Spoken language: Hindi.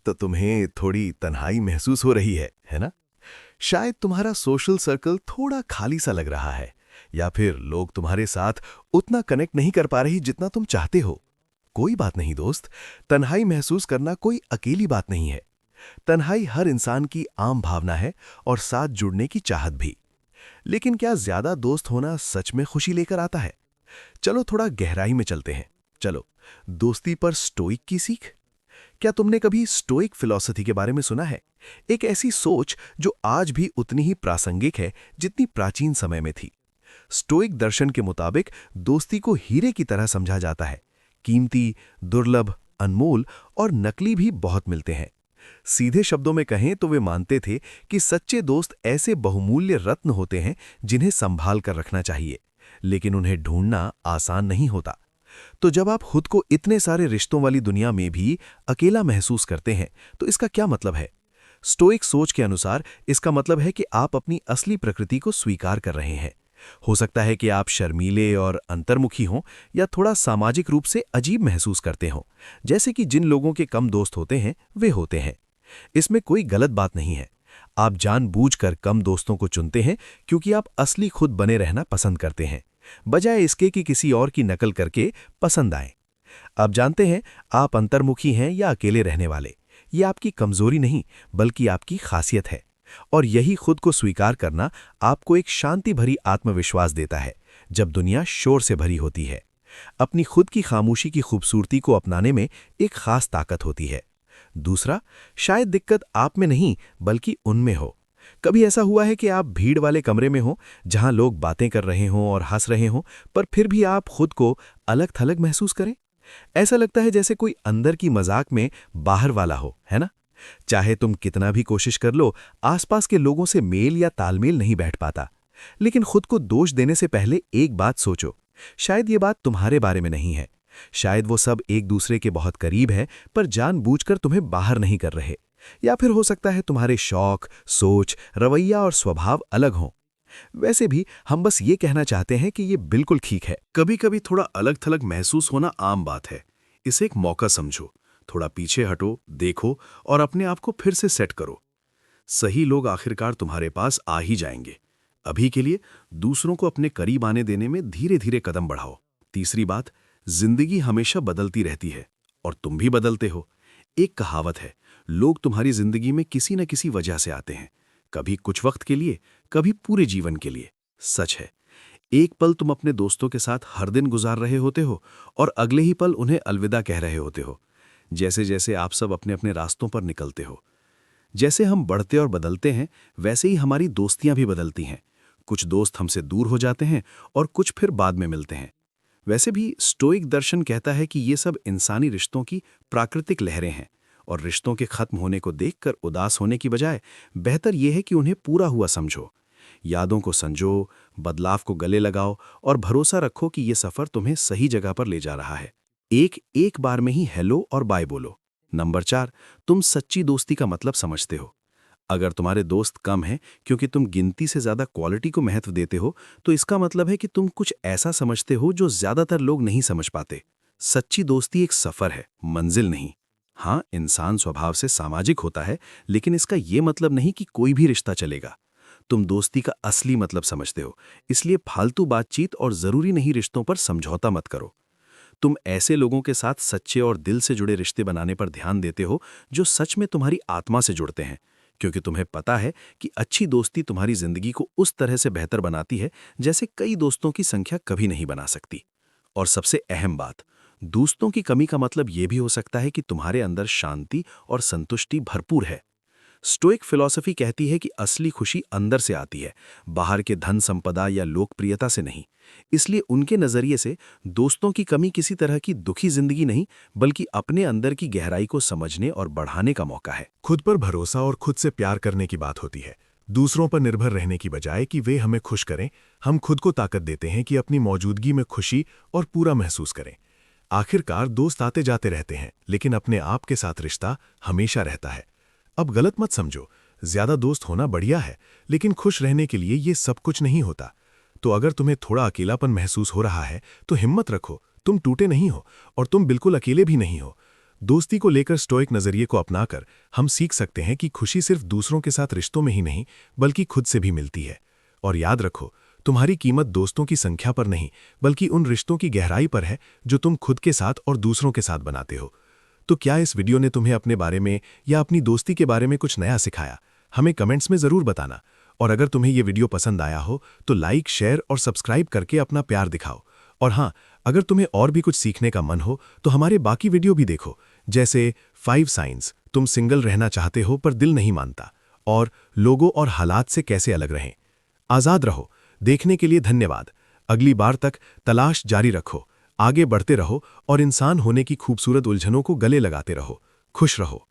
तो तुम्हें थोड़ी तन्हाई महसूस हो रही है ना? शायद तुम्हारा सोशल सर्कल थोड़ा खाली सा लग रहा है, या फिर लोग तुम्हारे साथ उतना कनेक्ट नहीं कर पा रही जितना तुम चाहते हो। कोई बात नहीं दोस्त, तन्हाई महसूस करना कोई अकेली बात नहीं है। तन्हाई हर इंसान की आम भावना है और साथ जुड़ने की चाहत भी। लेकिन क्या ज्यादा दोस्त होना सच में खुशी लेकर आता है? चलो थोड़ा गहराई में चलते हैं। चलो, दोस्ती पर स्टोइक की सीख। क्या तुमने कभी स्टोइक फिलॉसफी के बारे में सुना है? एक ऐसी सोच जो आज भी उतनी ही प्रासंगिक है जितनी प्राचीन समय में थी। स्टोइक दर्शन के मुताबिक दोस्ती को हीरे की तरह समझा जाता है। कीमती, दुर्लभ, अनमोल और नकली भी बहुत मिलते हैं। सीधे शब्दों में कहें तो वे मानते थे कि सच्चे दोस्त ऐसे बहुमूल्य रत्न होते हैं जिन्हें संभाल कर रखना चाहिए, लेकिन उन्हें ढूंढना आसान नहीं होता। तो जब आप खुद को इतने सारे रिश्तों वाली दुनिया में भी अकेला महसूस करते हैं, तो इसका क्या मतलब है? स्टोइक सोच के अनुसार इसका मतलब है कि आप अपनी असली प्रकृति को स्वीकार कर रहे हैं। हो सकता है कि आप शर्मीले और अंतर्मुखी हों, या थोड़ा सामाजिक रूप से अजीब महसूस करते हों, जैसे कि जिन लोगों के कम दोस्त होते हैं वे होते हैं। इसमें कोई गलत बात नहीं है। आप जानबूझकर कम दोस्तों को चुनते हैं क्योंकि आप असली खुद बने रहना पसंद करते हैं, बजाय इसके कि किसी और की नकल करके पसंद आए। आप जानते हैं, आप अंतर्मुखी हैं या अकेले रहने वाले, ये आपकी कमजोरी नहीं बल्कि आपकी खासियत है। और यही खुद को स्वीकार करना आपको एक शांति भरी आत्मविश्वास देता है जब दुनिया शोर से भरी होती है। अपनी खुद की खामोशी की खूबसूरती को अपनाने में एक खास ताकत होती है। दूसरा, शायद दिक्कत आप में नहीं बल्कि उनमें हो। कभी ऐसा हुआ है कि आप भीड़ वाले कमरे में हो, जहां लोग बातें कर रहे हों और हंस रहे हों, पर फिर भी आप खुद को अलग थलग महसूस करें? ऐसा लगता है जैसे कोई अंदर की मजाक में बाहर वाला हो, है ना? चाहे तुम कितना भी कोशिश कर लो, आसपास के लोगों से मेल या तालमेल नहीं बैठ पाता। लेकिन खुद को दोष देने से पहले एक बात सोचो, शायद ये बात तुम्हारे बारे में नहीं है। शायद वो सब एक दूसरे के बहुत करीब है, पर जानबूझकर तुम्हें बाहर नहीं कर रहे। या फिर हो सकता है तुम्हारे शौक, सोच, रवैया और स्वभाव अलग हों। वैसे भी हम बस ये कहना चाहते हैं कि ये बिल्कुल ठीक है। कभी कभी थोड़ा अलग थलग महसूस होना आम बात है। इसे एक मौका समझो, थोड़ा पीछे हटो, देखो और अपने आप को फिर से सेट करो। सही लोग आखिरकार तुम्हारे पास आ ही जाएंगे। अभी के लिए दूसरों को अपने करीब आने देने में धीरे धीरे कदम बढ़ाओ। तीसरी बात, जिंदगी हमेशा बदलती रहती है और तुम भी बदलते हो। एक कहावत है, लोग तुम्हारी जिंदगी में किसी न किसी वजह से आते हैं, कभी कुछ वक्त के लिए, कभी पूरे जीवन के लिए। सच है, एक पल तुम अपने दोस्तों के साथ हर दिन गुजार रहे होते हो और अगले ही पल उन्हें अलविदा कह रहे होते हो। जैसे जैसे आप सब अपने अपने रास्तों पर निकलते हो, जैसे हम बढ़ते और बदलते हैं, वैसे ही हमारी दोस्तियां भी बदलती हैं। कुछ दोस्त हमसे दूर हो जाते हैं और कुछ फिर बाद में मिलते हैं। वैसे भी स्टोइक दर्शन कहता है कि ये सब इंसानी रिश्तों की प्राकृतिक लहरें हैं, और रिश्तों के खत्म होने को देखकर उदास होने की बजाय बेहतर यह है कि उन्हें पूरा हुआ समझो। यादों को संजो, बदलाव को गले लगाओ और भरोसा रखो कि ये सफर तुम्हें सही जगह पर ले जा रहा है। एक एक बार में ही हेलो और बाय बोलो। नंबर 4, तुम सच्ची दोस्ती का मतलब समझते हो। अगर तुम्हारे दोस्त कम हैं क्योंकि तुम गिनती से ज्यादा क्वालिटी को महत्व देते हो, तो इसका मतलब है कि तुम कुछ ऐसा समझते हो जो ज्यादातर लोग नहीं समझ पाते। सच्ची दोस्ती एक सफर है, मंजिल नहीं। हाँ, इंसान स्वभाव से सामाजिक होता है, लेकिन इसका यह मतलब नहीं कि कोई भी रिश्ता चलेगा। तुम दोस्ती का असली मतलब समझते हो, इसलिए फालतू बातचीत और जरूरी नहीं रिश्तों पर समझौता मत करो। तुम ऐसे लोगों के साथ सच्चे और दिल से जुड़े रिश्ते बनाने पर ध्यान देते हो जो सच में तुम्हारी आत्मा से जुड़ते हैं, क्योंकि तुम्हें पता है कि अच्छी दोस्ती तुम्हारी जिंदगी को उस तरह से बेहतर बनाती है जैसे कई दोस्तों की संख्या कभी नहीं बना सकती। और सबसे अहम बात, दोस्तों की कमी का मतलब यह भी हो सकता है कि तुम्हारे अंदर शांति और संतुष्टि भरपूर है। स्टोइक फिलॉसफी कहती है कि असली खुशी अंदर से आती है, बाहर के धन संपदा या लोकप्रियता से नहीं। इसलिए उनके नजरिए से दोस्तों की कमी किसी तरह की दुखी जिंदगी नहीं, बल्कि अपने अंदर की गहराई को समझने और बढ़ाने का मौका है। खुद पर भरोसा और खुद से प्यार करने की बात होती है। दूसरों पर निर्भर रहने की बजाय कि वे हमें खुश करें, हम खुद को ताकत देते हैं कि अपनी मौजूदगी में खुशी और पूरा महसूस करें। आखिरकार दोस्त आते जाते रहते हैं, लेकिन अपने आप के साथ रिश्ता हमेशा रहता है। अब गलत मत समझो, ज्यादा दोस्त होना बढ़िया है, लेकिन खुश रहने के लिए ये सब कुछ नहीं होता। तो अगर तुम्हें थोड़ा अकेलापन महसूस हो रहा है, तो हिम्मत रखो, तुम टूटे नहीं हो और तुम बिल्कुल अकेले भी नहीं हो। दोस्ती को लेकर स्टोइक नजरिए को अपनाकर हम सीख सकते हैं कि खुशी सिर्फ दूसरों के साथ रिश्तों में ही नहीं बल्कि खुद से भी मिलती है। और याद रखो, तुम्हारी कीमत दोस्तों की संख्या पर नहीं बल्कि उन रिश्तों की गहराई पर है जो तुम खुद के साथ और दूसरों के साथ बनाते हो। तो क्या इस वीडियो ने तुम्हें अपने बारे में या अपनी दोस्ती के बारे में कुछ नया सिखाया? हमें कमेंट्स में जरूर बताना। और अगर तुम्हें ये वीडियो पसंद आया हो तो लाइक, शेयर और सब्सक्राइब करके अपना प्यार दिखाओ। और हाँ, अगर तुम्हें और भी कुछ सीखने का मन हो तो हमारे बाकी वीडियो भी देखो, जैसे 5 साइंस तुम सिंगल रहना चाहते हो पर दिल नहीं मानता, और लोगों और हालात से कैसे अलग रहें। आज़ाद रहो। देखने के लिए धन्यवाद। अगली बार तक तलाश जारी रखो, आगे बढ़ते रहो और इंसान होने की खूबसूरत उलझनों को गले लगाते रहो। खुश रहो।